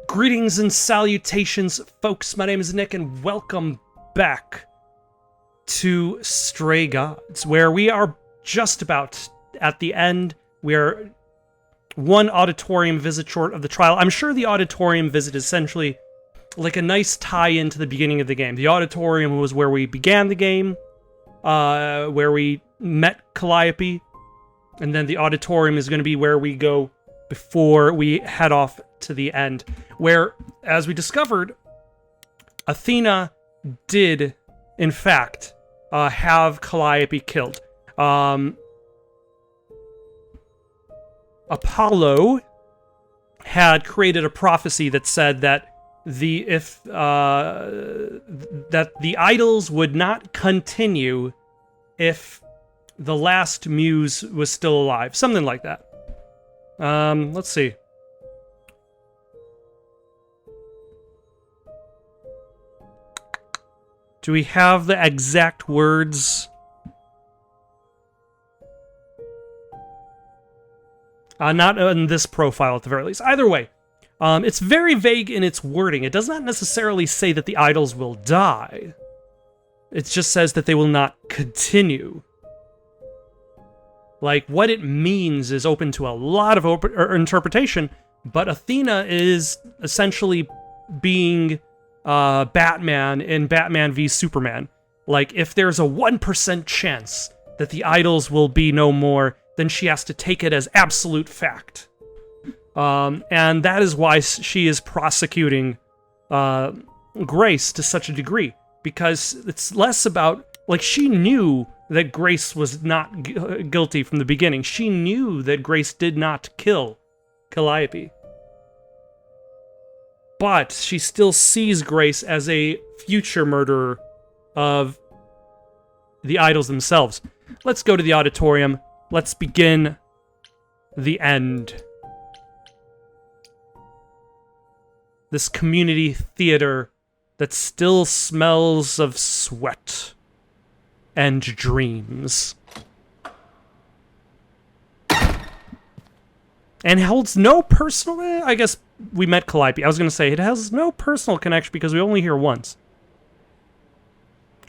Greetings and salutations, folks. My name is Nick, and welcome back to Stray Gods, where we are just about at the end. We are one auditorium visit short of the trial. I'm sure the auditorium visit is essentially like a nice tie-in to the beginning of the game. The auditorium was where we began the game, where we met Calliope, and then the auditorium is going to be where we go before we head off to the end, where, as we discovered, Athena did, in fact, have Calliope killed. Apollo had created a prophecy that said that that the idols would not continue if the last muse was still alive, something like that. Let's see. Do we have the exact words? Not in this profile at the very least. Either way, it's very vague in its wording. It does not necessarily say that the idols will die. It just says that they will not continue. Like, what it means is open to a lot of interpretation, but Athena is essentially being Batman in Batman v Superman. Like, if there's a 1% chance that the idols will be no more, then she has to take it as absolute fact. And that is why she is prosecuting Grace to such a degree, because it's less about, like, she knew that Grace was not guilty from the beginning. She knew that Grace did not kill Calliope. But she still sees Grace as a future murderer of the idols themselves. Let's go to the auditorium. Let's begin the end. This community theater that still smells of sweat and dreams. And holds no personal... I guess we met Calliope. I was going to say, it has no personal connection because we only hear once.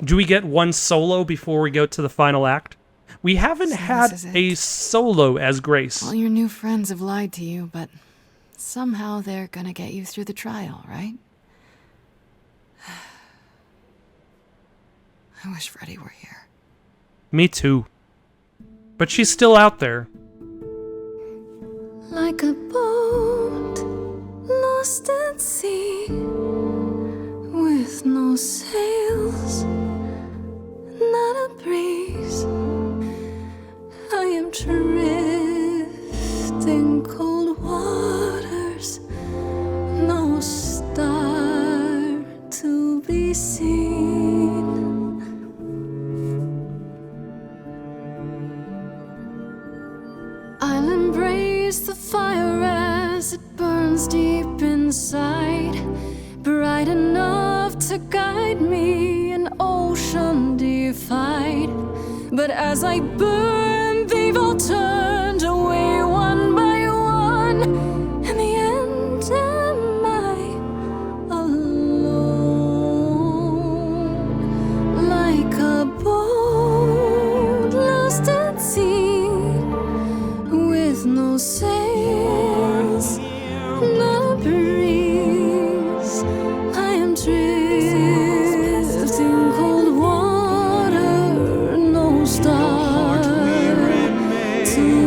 Do we get one solo before we go to the final act? We haven't had a solo as Grace. All your new friends have lied to you, but somehow they're gonna get you through the trial, right? I wish Freddie were here. Me too. But she's still out there. Like a boat lost at sea, with no sails, not a breeze. I am drifting cold waters, no star to be seen. I'll embrace the fire as it burns deep inside, bright enough to guide me, an ocean defied. But as I burn, they've all turned away one by one. In the end, am I alone? Like a boat lost at sea, with no sails, not a breeze. I am drifting cold water, no star to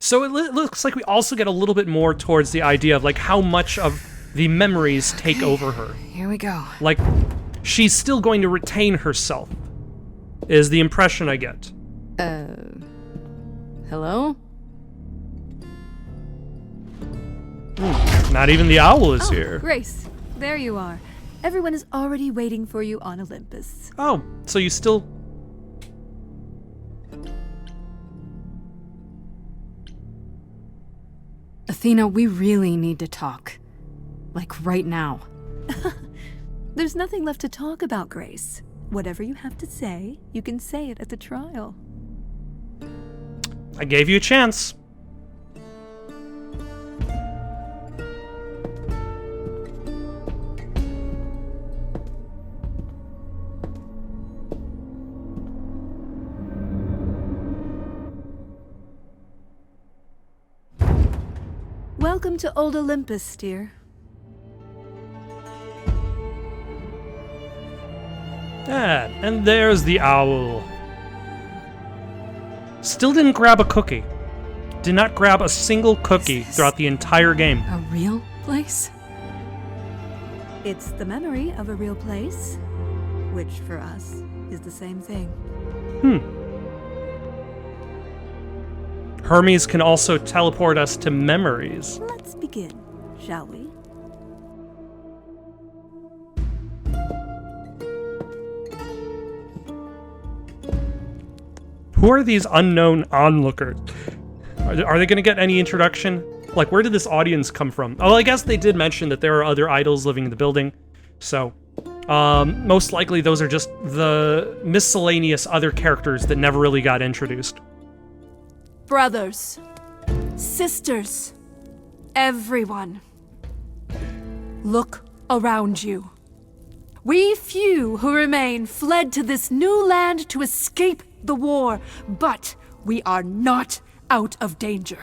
So it looks like we also get a little bit more towards the idea of like how much of the memories take over her. Here we go. Like, she's still going to retain herself, is the impression I get. Hello? Not even the owl is here. Grace, there you are. Everyone is already waiting for you on Olympus. Oh, so you still... Athena, we really need to talk. Like, right now. There's nothing left to talk about, Grace. Whatever you have to say, you can say it at the trial. I gave you a chance. Welcome to Old Olympus, dear. Ah, and there's the owl. Still didn't grab a cookie. Did not grab a single cookie throughout the entire game. A real place? It's the memory of a real place, which for us is the same thing. Hermes can also teleport us to memories. Let's begin, shall we? Who are these unknown onlookers? Are they going to get any introduction? Like, where did this audience come from? Oh, I guess they did mention that there are other idols living in the building. So, most likely those are just the miscellaneous other characters that never really got introduced. Brothers, sisters, everyone, look around you. We few who remain fled to this new land to escape the war, but we are not out of danger.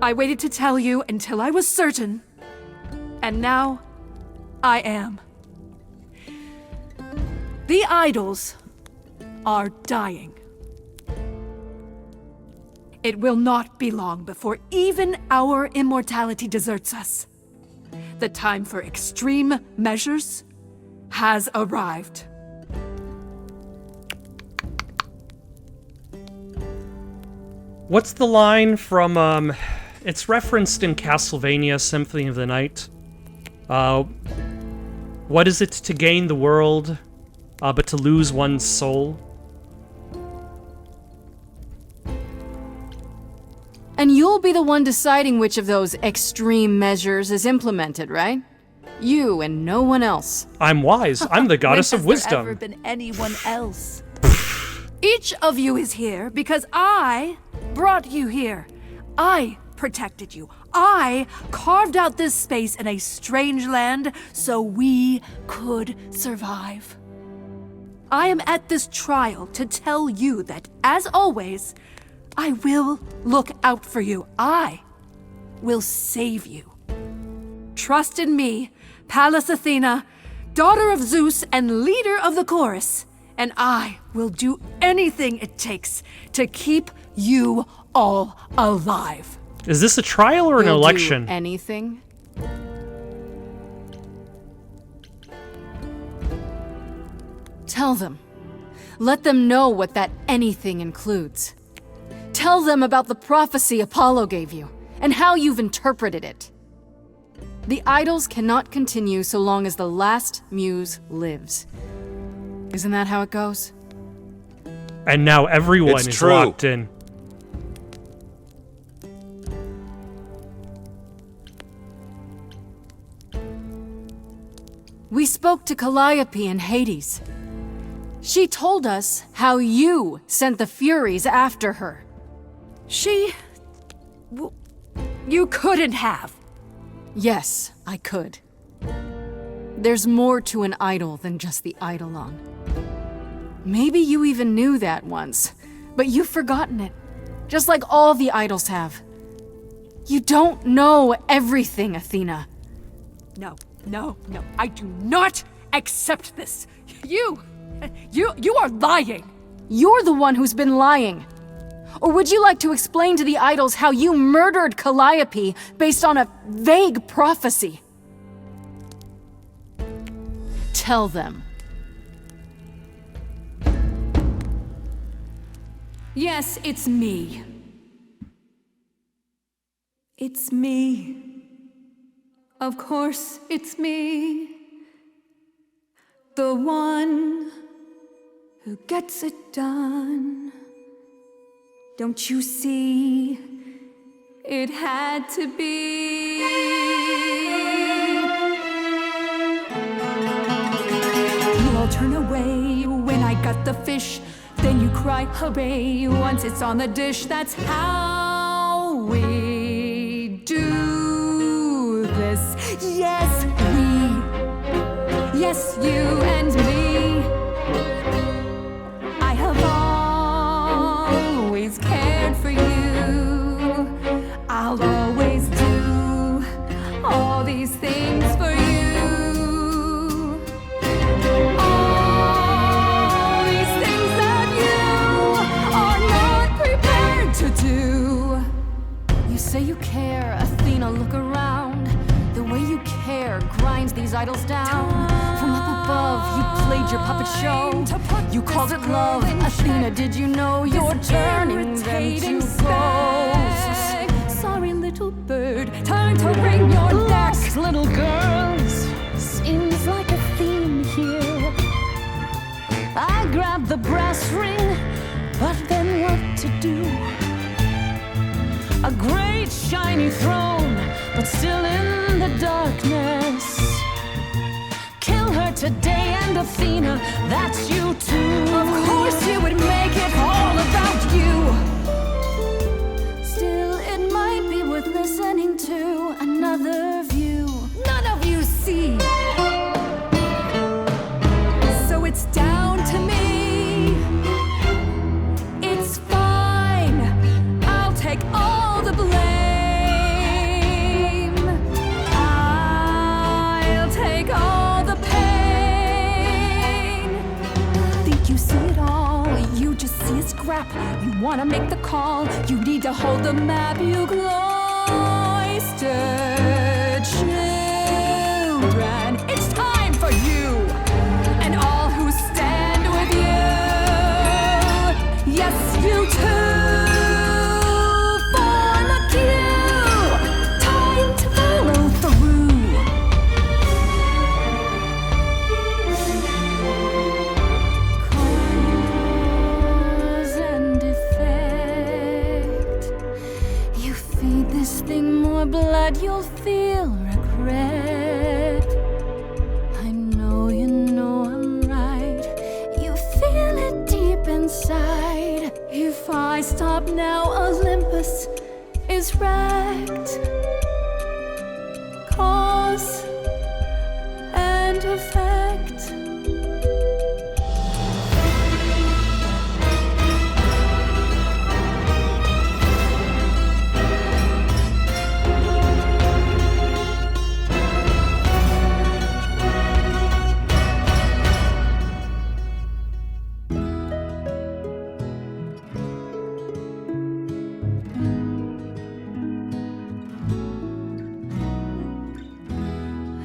I waited to tell you until I was certain, and now I am. The idols are dying. It will not be long before even our immortality deserts us. The time for extreme measures has arrived. What's the line from, it's referenced in Castlevania Symphony of the Night. What is it to gain the world, but to lose one's soul? And you'll be the one deciding which of those extreme measures is implemented, right? You and no one else. I'm wise. I'm the goddess of When has there ever wisdom. been anyone else? Each of you is here because I brought you here. I protected you. I carved out this space in a strange land so we could survive. I am at this trial to tell you that, as always, I will look out for you. I will save you. Trust in me, Pallas Athena, daughter of Zeus and leader of the chorus, and I will do anything it takes to keep you all alive. Is this a trial or an You'll election? Do anything? Tell them. Let them know what that anything includes. Tell them about the prophecy Apollo gave you, and how you've interpreted it. The idols cannot continue so long as the last muse lives. Isn't that how it goes? And now everyone It's is true. locked in. We spoke to Calliope in Hades. She told us how you sent the Furies after her. You couldn't have. Yes, I could. There's more to an idol than just the eidolon. Maybe you even knew that once, but you've forgotten it, just like all the idols have. You don't know everything, Athena. No, I do not accept this. You are lying. You're the one who's been lying. Or would you like to explain to the idols how you murdered Calliope based on a vague prophecy? Tell them. Yes, it's me. It's me. Of course, it's me. The one who gets it done. Don't you see? It had to be. You all turn away when I got the fish. Then you cry, hooray, once it's on the dish. That's how we do this. Yes, we. Yes, you and me. I have always cared for you. I'll always do all these things for you. All these things that you are not prepared to do. You say you care, Athena, look around. The way you care grinds these idols down. From up above, you played your puppet show. You called it love. Athena, did you know you're turning them to ghosts? Sorry, little bird, time to bring your lost little girls. Seems like a theme here. I grabbed the brass ring, but then what to do? A great shiny throne, but still in the darkness. Kill her today, and Athena, that's you too. Of course you would make it all about you. Still, it might be worth listening to another view. None of you see. So it's down to me. It's fine. I'll take all the blame. I'll take all the pain. Think you see it all? You just see a scrap. You wanna make the call. You need to hold the map. You cloistered children. It's time for you and all who stand with you. Yes, you too. Form a queue. Time to follow through. Cause and effect. You feed this thing more blood, you'll feel regret. I know you know I'm right. You feel it deep inside. If I stop now, Olympus is wrecked. Cause and effect.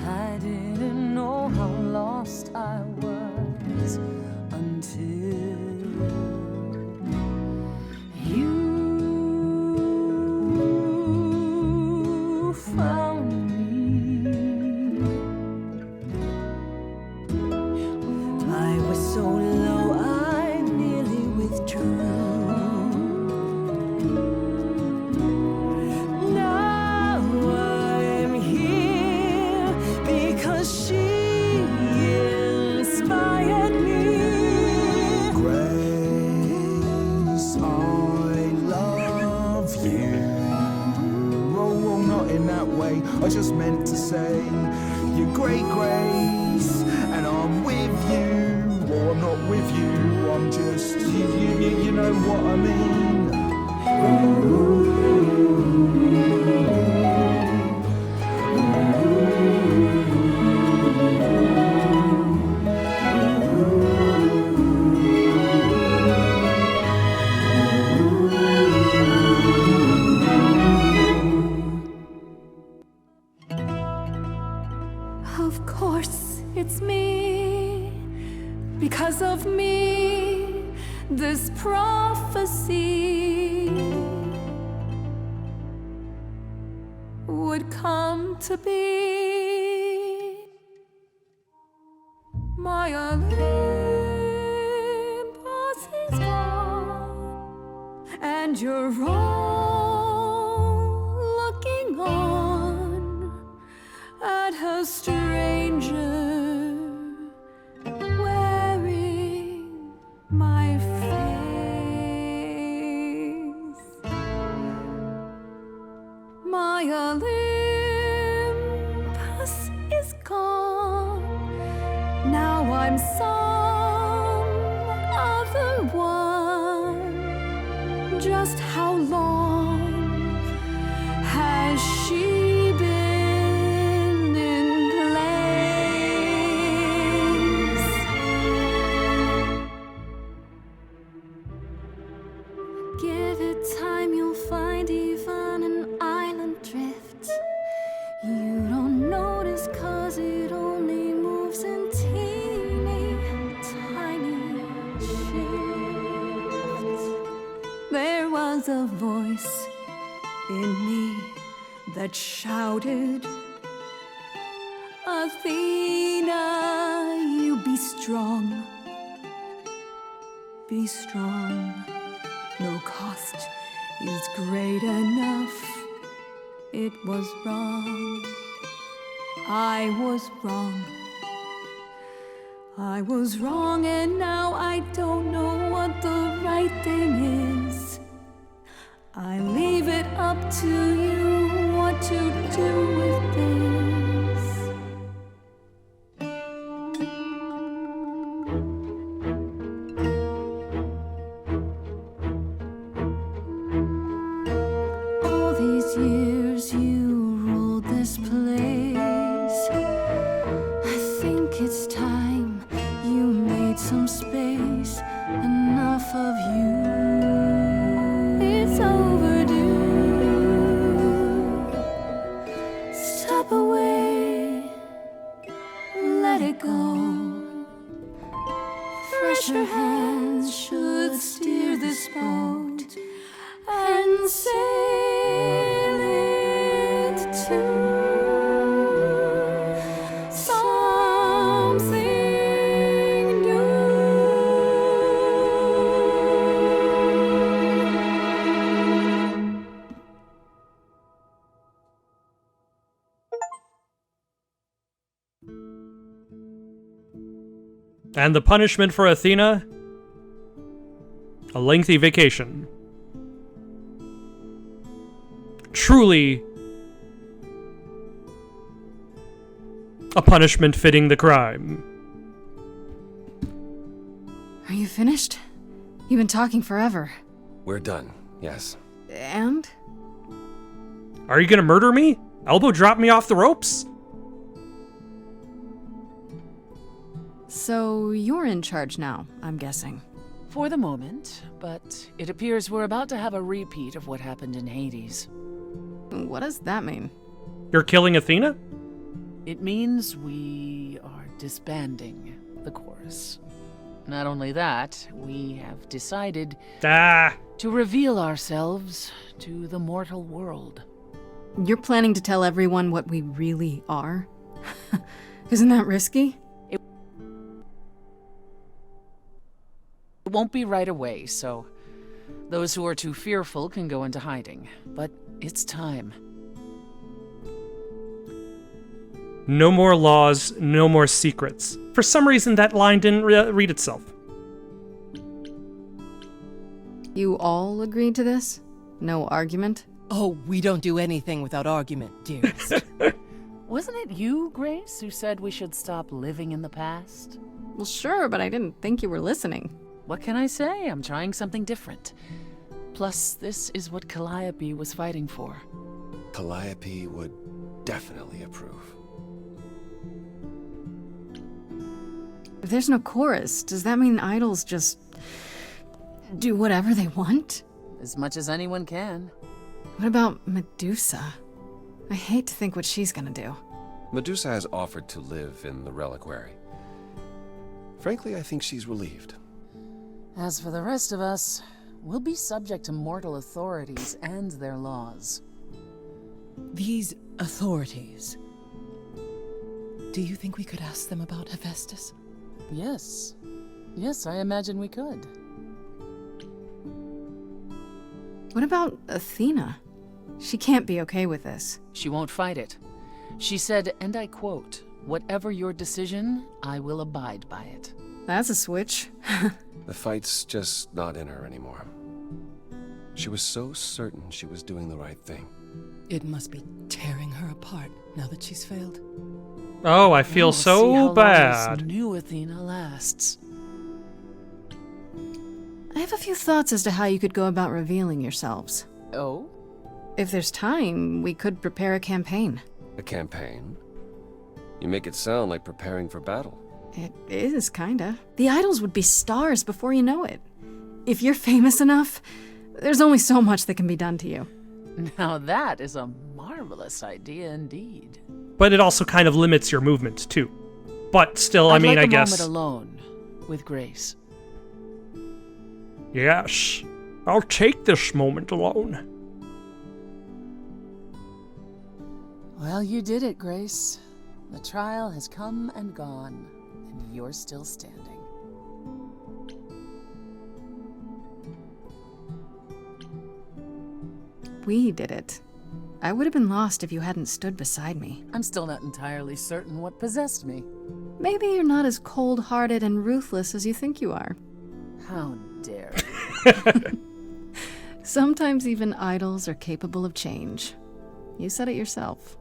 I didn't know how lost I was until you found me. I was so low, I nearly withdrew. Now I'm here because she inspired me. Grace, I love you. Oh, not in that way. I just meant to say you're great, Grace, and I'm with you. Or I'm not with you. I'm just you know what I mean. Of course, it's me. Because of me, this prophecy would come to be. My Olympus is gone, and you're all looking on at a stranger wearing my face. My Olympus is gone. Now I'm some other one. Just how long has she been in place? Give it time, you'll find even an island drift. You don't notice 'cause it only moves in teeny tiny shifts. There was a voice in me that shouted, Athena, you be strong. Be strong. No cost is great enough. It was wrong. I was wrong. I was wrong, and now I don't know what the right thing is. I leave it up to you what to do with this. All these years you ruled this place. I think it's time you made some space. Enough of you. It's overdue. Step away. Let it go. Fresher hands should steer this boat and sail it to something new. And the punishment for Athena? A lengthy vacation. Truly a punishment fitting the crime. Are you finished? You've been talking forever. We're done, yes. And? Are you gonna murder me? Elbow drop me off the ropes? So you're in charge now, I'm guessing. For the moment, but it appears we're about to have a repeat of what happened in Hades. What does that mean? You're killing Athena? It means we are disbanding the chorus. Not only that, we have decided Ah! to reveal ourselves to the mortal world. You're planning to tell everyone what we really are? Isn't that risky? It won't be right away, so those who are too fearful can go into hiding. But it's time. No more laws, no more secrets. For some reason, that line didn't read itself. You all agreed to this? No argument? Oh, we don't do anything without argument, dearest. Wasn't it you, Grace, who said we should stop living in the past? Well, sure, but I didn't think you were listening. What can I say? I'm trying something different. Plus, this is what Calliope was fighting for. Calliope would definitely approve. If there's no chorus, does that mean idols just do whatever they want? As much as anyone can. What about Medusa? I hate to think what she's gonna do. Medusa has offered to live in the reliquary. Frankly, I think she's relieved. As for the rest of us, we'll be subject to mortal authorities and their laws. These authorities. Do you think we could ask them about Hephaestus? Yes. Yes, I imagine we could. What about Athena? She can't be okay with this. She won't fight it. She said, and I quote, "Whatever your decision, I will abide by it." That's a switch. The fight's just not in her anymore. She was so certain she was doing the right thing. It must be tearing her apart now that she's failed. Oh, I feel We'll see how so long bad. this new Athena lasts. I have a few thoughts as to how you could go about revealing yourselves. Oh? If there's time, we could prepare a campaign. A campaign? You make it sound like preparing for battle. It is, kinda. The idols would be stars before you know it. If you're famous enough, there's only so much that can be done to you. Now that is a marvelous idea indeed. But it also kind of limits your movement, too. But still, I'd like I a guess... moment alone with Grace. Yes, I'll take this moment alone. Well, you did it, Grace. The trial has come and gone, and you're still standing. We did it. I would have been lost if you hadn't stood beside me. I'm still not entirely certain what possessed me. Maybe you're not as cold-hearted and ruthless as you think you are. How dare you? Sometimes even idols are capable of change. You said it yourself.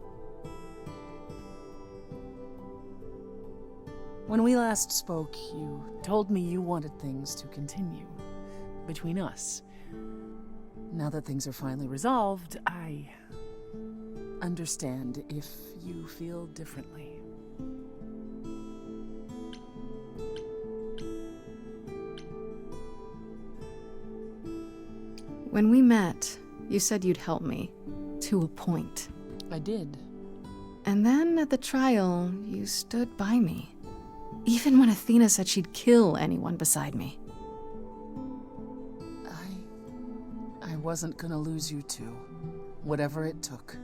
When we last spoke, you told me you wanted things to continue between us. Now that things are finally resolved, I understand if you feel differently. When we met, you said you'd help me. To a point. I did. And then at the trial, you stood by me. Even when Athena said she'd kill anyone beside me. I wasn't gonna lose you too, whatever it took.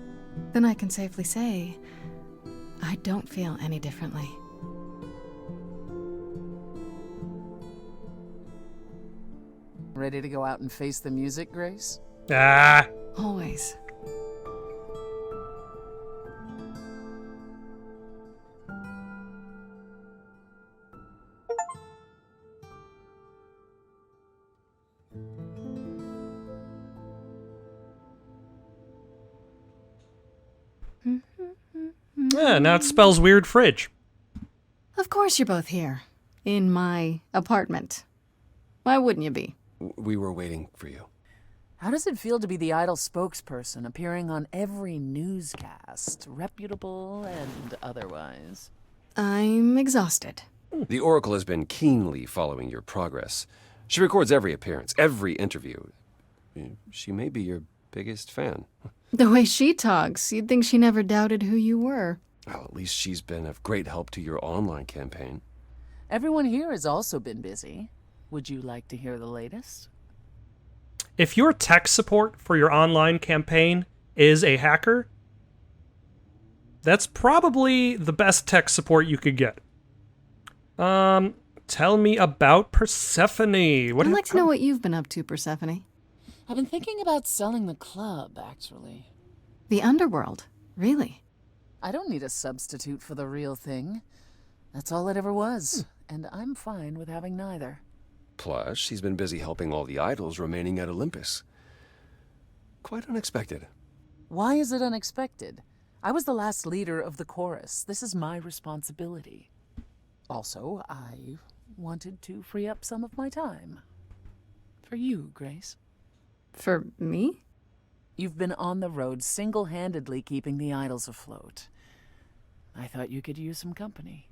Then I can safely say, I don't feel any differently. Ready to go out and face the music, Grace? Ah, Always. yeah, now it spells weird fridge. Of course you're both here. In my apartment. Why wouldn't you be? We were waiting for you. How does it feel to be the idol spokesperson, appearing on every newscast, reputable and otherwise? I'm exhausted. The Oracle has been keenly following your progress. She records every appearance, every interview. She may be your biggest fan. The way she talks, you'd think she never doubted who you were. Well, at least she's been of great help to your online campaign. Everyone here has also been busy. Would you like to hear the latest? If your tech support for your online campaign is a hacker, that's probably the best tech support you could get. Tell me about Persephone. I'd like to know what you've been up to, Persephone. I've been thinking about selling the club, actually. The underworld, really? I don't need a substitute for the real thing. That's all it ever was, and I'm fine with having neither. Plus, she's been busy helping all the idols remaining at Olympus. Quite unexpected. Why is it unexpected? I was the last leader of the chorus. This is my responsibility. Also, I wanted to free up some of my time. For you, Grace. For me? You've been on the road single-handedly keeping the idols afloat. I thought you could use some company.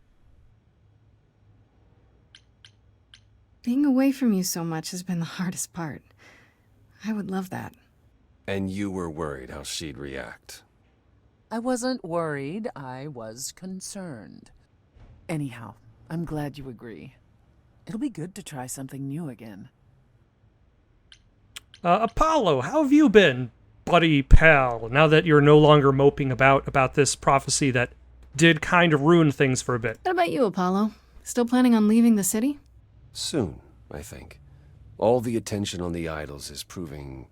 Being away from you so much has been the hardest part. I would love that. And you were worried how she'd react. I wasn't worried, I was concerned. Anyhow, I'm glad you agree. It'll be good to try something new again. Apollo, how have you been, buddy pal, now that you're no longer moping about this prophecy that did kind of ruin things for a bit? What about you, Apollo? Still planning on leaving the city? Soon, I think. All the attention on the idols is proving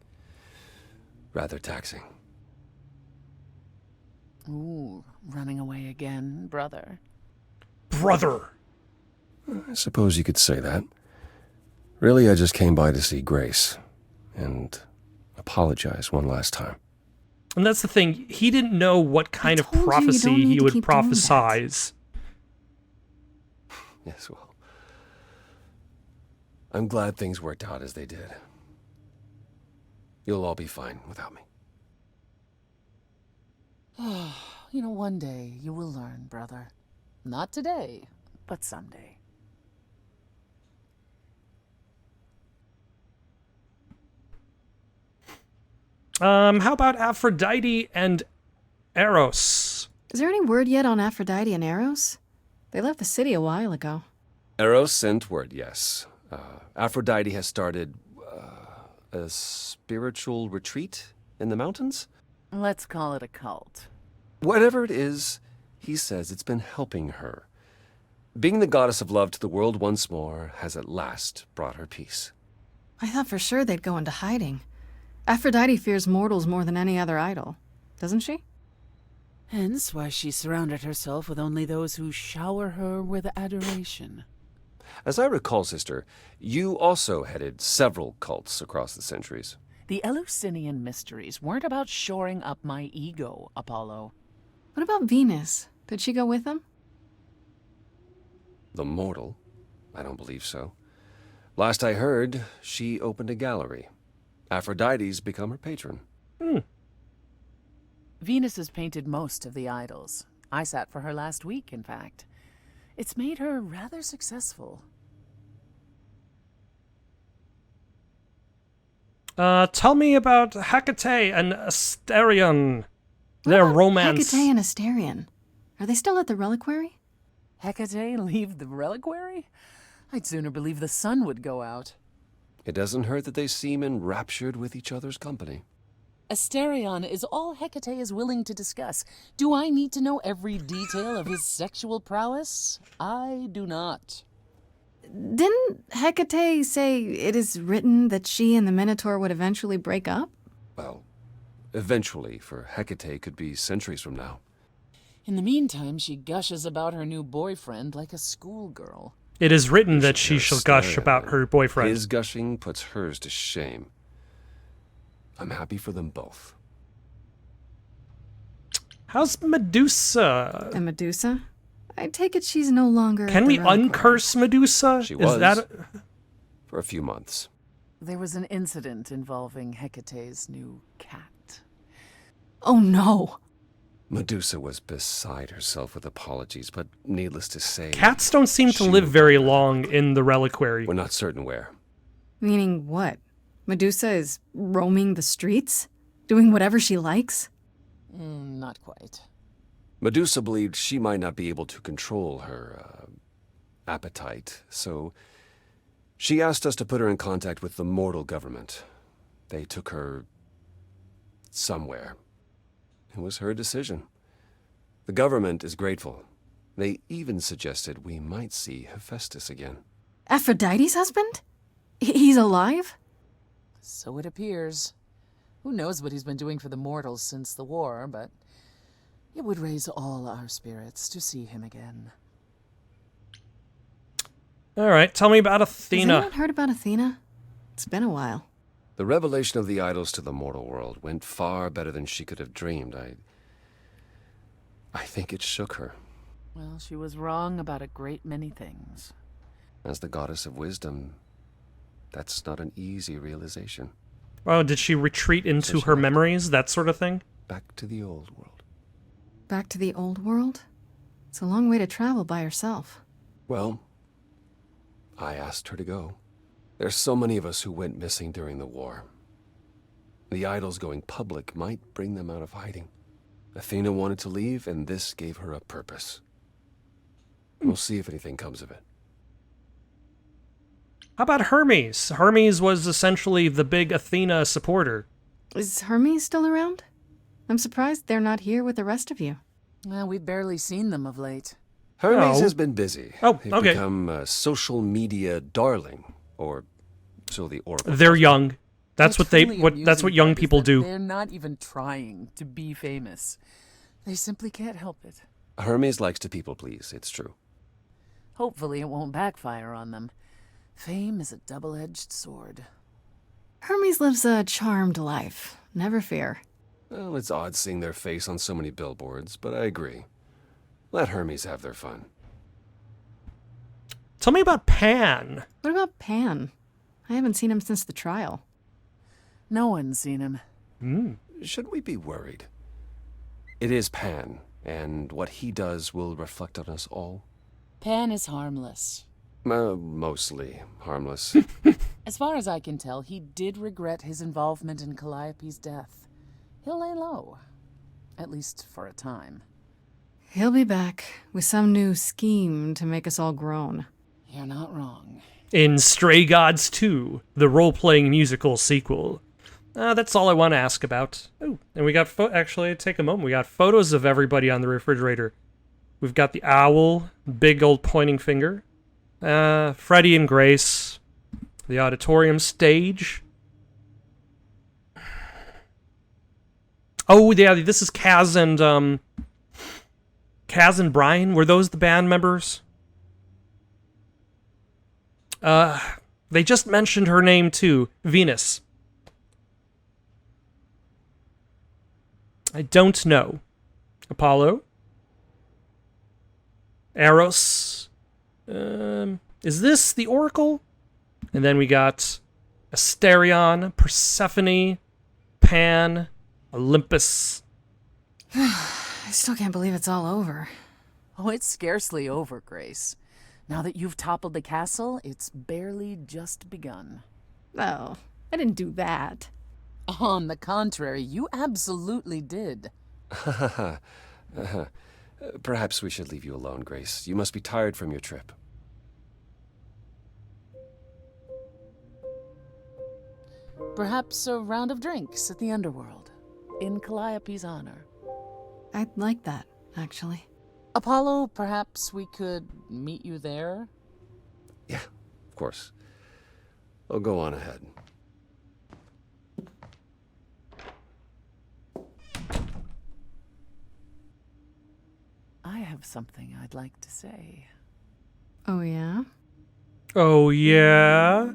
rather taxing. Ooh, running away again, brother. Brother! I suppose you could say that. Really, I just came by to see Grace and apologize one last time. And that's the thing, he didn't know what kind of told you prophecy don't need he to would keep doing that. prophesize. Yes, well, I'm glad things worked out as they did. You'll all be fine without me. One day you will learn, brother. Not today, but someday. How about Aphrodite and Eros? Is there any word yet on Aphrodite and Eros? They left the city a while ago. Eros sent word, yes. Aphrodite has started a spiritual retreat in the mountains? Let's call it a cult. Whatever it is, he says it's been helping her. Being the goddess of love to the world once more has at last brought her peace. I thought for sure they'd go into hiding. Aphrodite fears mortals more than any other idol, doesn't she? Hence why she surrounded herself with only those who shower her with adoration. As I recall, sister, you also headed several cults across the centuries. The Eleusinian mysteries weren't about shoring up my ego, Apollo. What about Venus? Did she go with them? The mortal? I don't believe so. Last I heard, she opened a gallery. Aphrodite's become her patron. Venus has painted most of the idols. I sat for her last week, in fact. It's made her rather successful. Tell me about Hecate and Asterion. Their romance. Hecate and Asterion. Are they still at the reliquary? Hecate leave the reliquary? I'd sooner believe the sun would go out. It doesn't hurt that they seem enraptured with each other's company. Asterion is all Hecate is willing to discuss. Do I need to know every detail of his sexual prowess? I do not. Didn't Hecate say it is written that she and the Minotaur would eventually break up? Well, eventually, for Hecate could be centuries from now. In the meantime, she gushes about her new boyfriend like a schoolgirl. It is written that she shall gush Asterion, about her boyfriend. His gushing puts hers to shame. I'm happy for them both. How's Medusa? And Medusa? I take it she's no longer. Can at we the reliquary. uncurse Medusa? She Is was. that For a few months. There was an incident involving Hecate's new cat. Oh no! Medusa was beside herself with apologies, but needless to say... cats don't seem to she live moved very on. long in the reliquary. We're not certain where. Meaning what? Medusa is roaming the streets? Doing whatever she likes? Not quite. Medusa believed she might not be able to control her appetite, so she asked us to put her in contact with the mortal government. They took her somewhere. It was her decision. The government is grateful. They even suggested we might see Hephaestus again. Aphrodite's husband? He's alive? So it appears. Who knows what he's been doing for the mortals since the war, but it would raise all our spirits to see him again. All right, tell me about Has Athena. anyone heard about Athena? It's been a while. The revelation of the idols to the mortal world went far better than she could have dreamed. I think it shook her. Well, she was wrong about a great many things. As the goddess of wisdom, that's not an easy realization. Oh, did she retreat into So she her left. memories, that sort of thing? Back to the old world. Back to the old world? It's a long way to travel by herself. Well, I asked her to go. There's so many of us who went missing during the war. The idols going public might bring them out of hiding. Athena wanted to leave, and this gave her a purpose. We'll see if anything comes of it. How about Hermes? Hermes was essentially the big Athena supporter. Is Hermes still around? I'm surprised they're not here with the rest of you. Well, we've barely seen them of late. Hermes Oh. has been busy. Oh, They've okay. become a social media darling, or so the Oracle. They're young. That's what truly that's what amusing young part is people that do. They're not even trying to be famous. They simply can't help it. Hermes likes to people please, it's true. Hopefully it won't backfire on them. Fame is a double-edged sword. Hermes lives a charmed life. Never fear. Well, it's odd seeing their face on so many billboards, but I agree. Let Hermes have their fun. Tell me about Pan. What about Pan? I haven't seen him since the trial. No one's seen him. Should we be worried? It is Pan, and what he does will reflect on us all. Pan is harmless. Mostly harmless. As far as I can tell, he did regret his involvement in Calliope's death. He'll lay low. At least for a time. He'll be back with some new scheme to make us all groan. You're not wrong. In Stray Gods 2, the role-playing musical sequel. That's all I want to ask about. Oh, and we got actually, take a moment. We got photos of everybody on the refrigerator. We've got the owl, big old pointing finger. Freddie and Grace. The auditorium stage. Oh, yeah, this is Kaz and Brian. Were those the band members? They just mentioned her name too, Venus. I don't know. Apollo? Eros? Is this the Oracle? And then we got Asterion, Persephone, Pan, Olympus. I still can't believe it's all over. Oh, it's scarcely over, Grace. Now that you've toppled the castle, it's barely just begun. Oh, I didn't do that. On the contrary, you absolutely did. Perhaps we should leave you alone, Grace. You must be tired from your trip. Perhaps a round of drinks at the underworld, in Calliope's honor. I'd like that, actually. Apollo, perhaps we could meet you there? Yeah, of course. I'll go on ahead. I have something I'd like to say. Oh, yeah? Oh, yeah?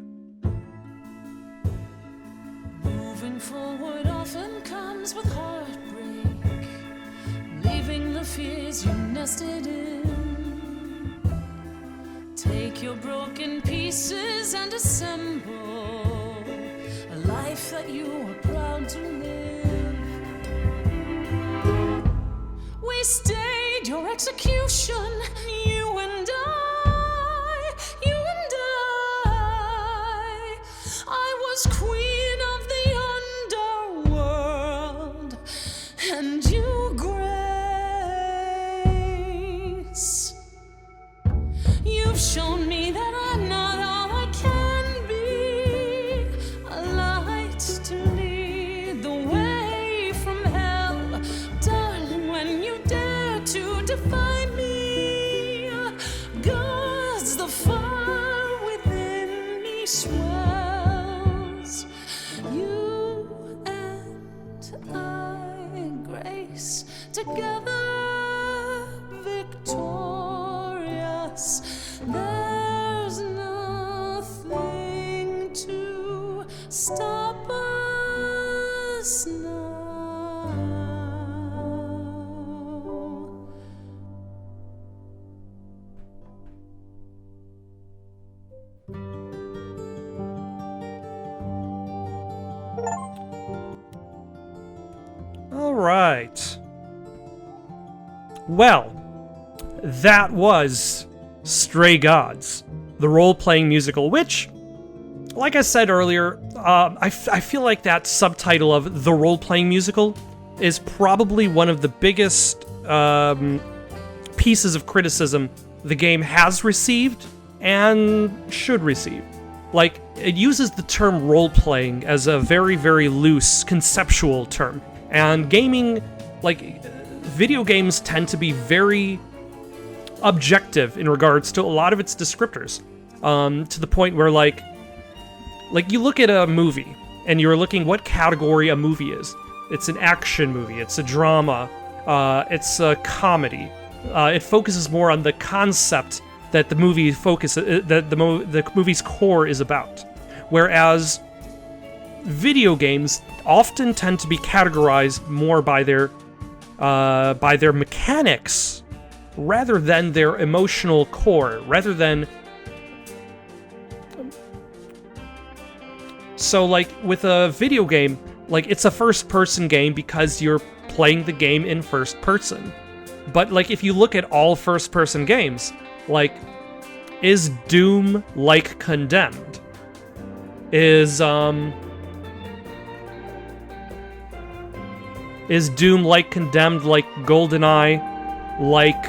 Moving forward often comes with heartbreak, leaving the fears you nested in. Take your broken pieces and assemble a life that you are proud to live. We stayed your execution, you and I, you and I. I was queen of the underworld, and you, Grace. You've shown me that I'm not all I can be, a light to lead the way from hell. Darling, when you dare to defy me, God's the fire within me swells. You and I, Grace, together victorious. There's nothing to stop us now. All right. Well, that was Stray Gods, the role-playing musical, which, like I said earlier, I feel like that subtitle of the role-playing musical is probably one of the biggest pieces of criticism the game has received and should receive. Like, it uses the term role-playing as a very, very loose, conceptual term. And gaming, like, video games tend to be very objective in regards to a lot of its descriptors. To the point where, like, you look at a movie, and you're looking what category a movie is. It's an action movie, it's a drama, it's a comedy. It focuses more on the concept that the movie that the movie's core is about. Whereas video games often tend to be categorized more by their mechanics rather than their emotional core, rather than... So, like, with a video game, like, it's a first-person game because you're playing the game in first person. But, like, if you look at all first-person games, like, is Doom like Condemned? Is Doom like Condemned, like GoldenEye, like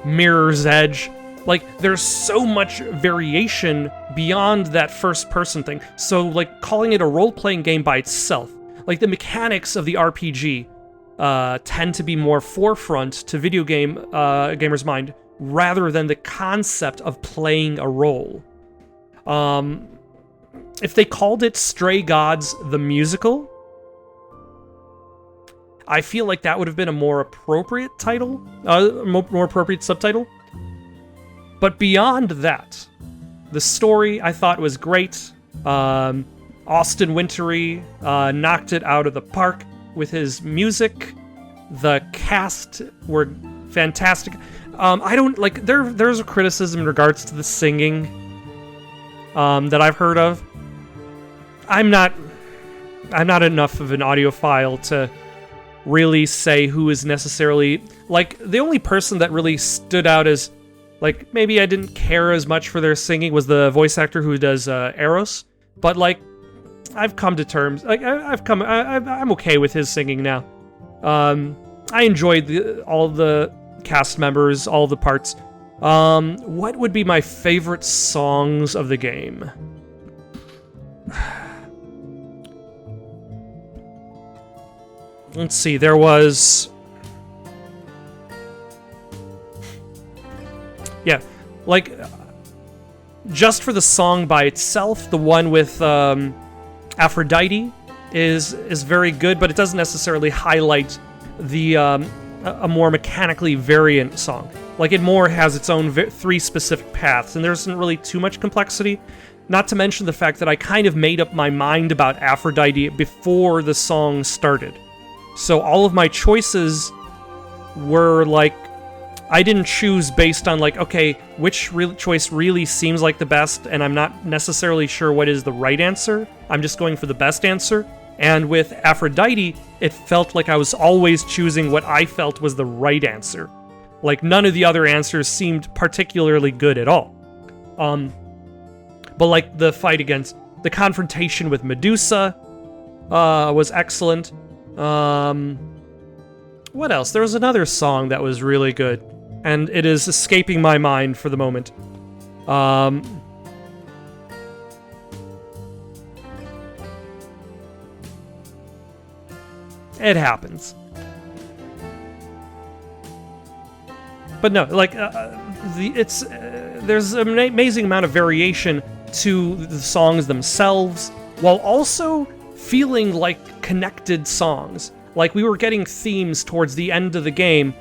Mirror's Edge? Like, there's so much variation beyond that first-person thing. So, like, calling it a role-playing game by itself, like, the mechanics of the RPG tend to be more forefront to video game gamers' mind rather than the concept of playing a role. If they called it Stray Gods the Musical, I feel like that would have been a more appropriate title, more appropriate subtitle. But beyond that, the story I thought was great. Austin Wintory knocked it out of the park with his music. The cast were fantastic. I don't like there's a criticism in regards to the singing that I've heard of. I'm not enough of an audiophile to really say who is necessarily, like, the only person that really stood out as, like, maybe I didn't care as much for their singing was the voice actor who does Eros. But, like, I've come to terms, like, I'm okay with his singing now. I enjoyed all the cast members, all the parts. What would be my favorite songs of the game? Let's see, there was... Yeah, like, just for the song by itself, the one with Aphrodite is very good, but it doesn't necessarily highlight the a more mechanically variant song. Like, it more has its own three specific paths, and there isn't really too much complexity. Not to mention the fact that I kind of made up my mind about Aphrodite before the song started. So all of my choices were, like, I didn't choose based on, like, okay, which choice really seems like the best, and I'm not necessarily sure what is the right answer. I'm just going for the best answer. And with Aphrodite, it felt like I was always choosing what I felt was the right answer. Like, none of the other answers seemed particularly good at all. But, like, the fight against... the confrontation with Medusa was excellent. What else? There was another song that was really good, and it is escaping my mind for the moment. It happens. But no, like, there's an amazing amount of variation to the songs themselves, while also feeling like connected songs. Like, we were getting themes towards the end of the game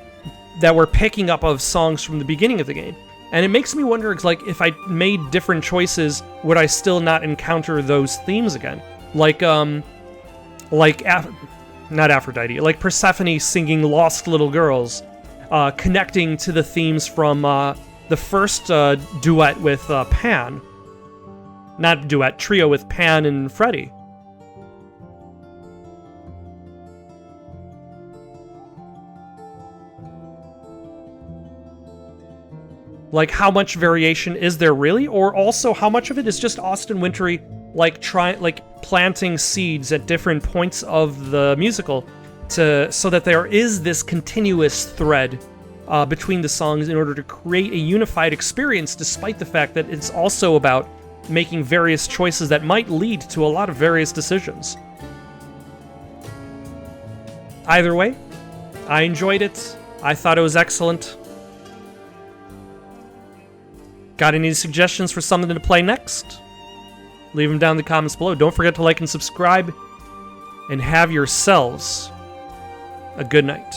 that were picking up of songs from the beginning of the game. And it makes me wonder, like, if I made different choices, would I still not encounter those themes again? Like, not Aphrodite, like Persephone singing Lost Little Girls, connecting to the themes from the first duet with Pan. Not duet, trio with Pan and Freddy. Like, how much variation is there really? Or also, how much of it is just Austin Wintory, like, planting seeds at different points of the musical so that there is this continuous thread between the songs in order to create a unified experience, despite the fact that it's also about making various choices that might lead to a lot of various decisions. Either way, I enjoyed it. I thought it was excellent. Got any suggestions for something to play next? Leave them down in the comments below. Don't forget to like and subscribe, and have yourselves a good night.